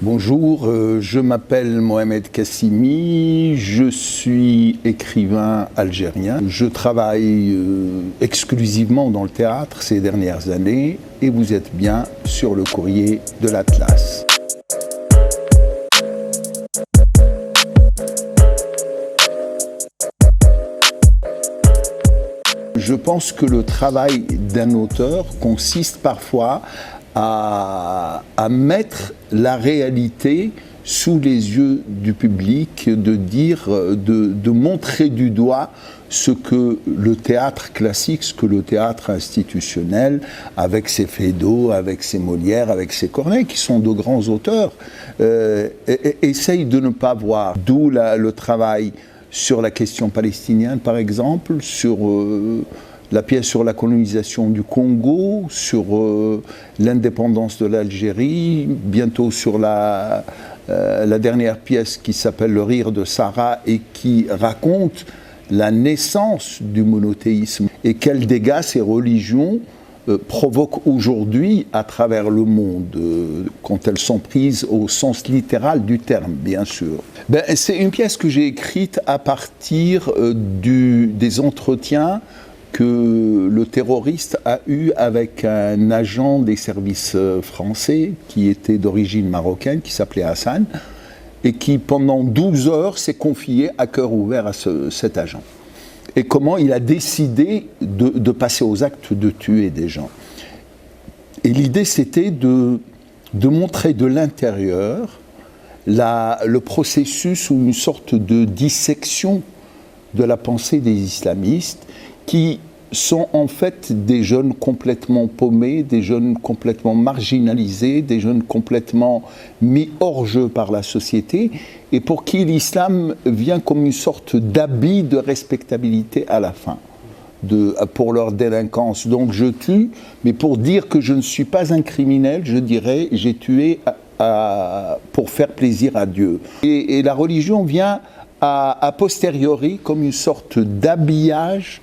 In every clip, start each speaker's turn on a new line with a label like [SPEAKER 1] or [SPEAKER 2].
[SPEAKER 1] Bonjour, je m'appelle Mohamed Kassimi, je suis écrivain algérien. Je travaille exclusivement dans le théâtre ces dernières années et vous êtes bien sur le courrier de l'Atlas. Je pense que le travail d'un auteur consiste parfois à mettre la réalité sous les yeux du public, de montrer du doigt ce que le théâtre classique, ce que le théâtre institutionnel, avec ses Feydeau, avec ses Molière, avec ses Corneille, qui sont de grands auteurs, essaye de ne pas voir. D'où le travail sur la question palestinienne, par exemple, sur la pièce sur la colonisation du Congo, sur l'indépendance de l'Algérie, bientôt sur la dernière pièce qui s'appelle Le rire de Sarah et qui raconte la naissance du monothéisme et quels dégâts ces religions provoquent aujourd'hui à travers le monde, quand elles sont prises au sens littéral du terme, bien sûr. C'est une pièce que j'ai écrite à partir des entretiens que le terroriste a eu avec un agent des services français qui était d'origine marocaine, qui s'appelait Hassan, et qui pendant 12 heures s'est confié à cœur ouvert à cet agent. Et comment il a décidé de passer aux actes de tuer des gens. Et l'idée c'était de montrer de l'intérieur le processus ou une sorte de dissection de la pensée des islamistes qui sont en fait des jeunes complètement paumés, des jeunes complètement marginalisés, des jeunes complètement mis hors jeu par la société, et pour qui l'islam vient comme une sorte d'habit de respectabilité à la fin, pour leur délinquance. Donc je tue, mais pour dire que je ne suis pas un criminel, je dirais j'ai tué pour faire plaisir à Dieu. Et la religion vient a posteriori comme une sorte d'habillage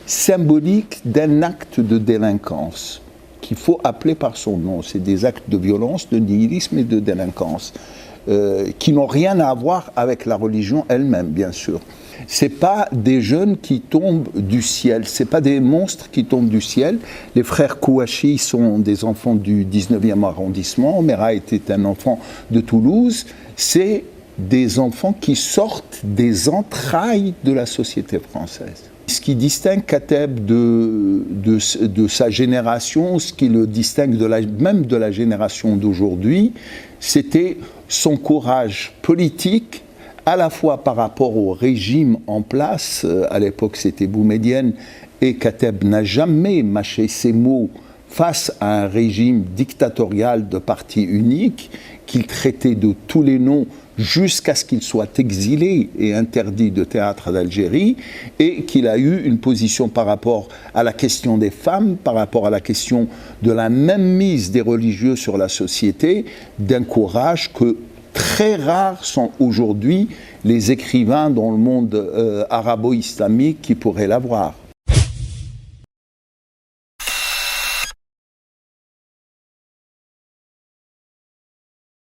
[SPEAKER 1] symbolique d'un acte de délinquance qu'il faut appeler par son nom. C'est des actes de violence, de nihilisme et de délinquance qui n'ont rien à voir avec la religion elle-même, bien sûr. C'est pas des jeunes qui tombent du ciel, c'est pas des monstres qui tombent du ciel. Les frères Kouachi sont des enfants du 19e arrondissement, Mera était un enfant de Toulouse. C'est des enfants qui sortent des entrailles de la société française. Ce qui distingue Kateb de sa génération, ce qui le distingue même de la génération d'aujourd'hui, c'était son courage politique, à la fois par rapport au régime en place, à l'époque c'était Boumedienne, et Kateb n'a jamais mâché ses mots face à un régime dictatorial de parti unique, qu'il traitait de tous les noms, jusqu'à ce qu'il soit exilé et interdit de théâtre d'Algérie, et qu'il a eu une position par rapport à la question des femmes, par rapport à la question de la mainmise des religieux sur la société, d'un courage que très rares sont aujourd'hui les écrivains dans le monde arabo-islamique qui pourraient l'avoir.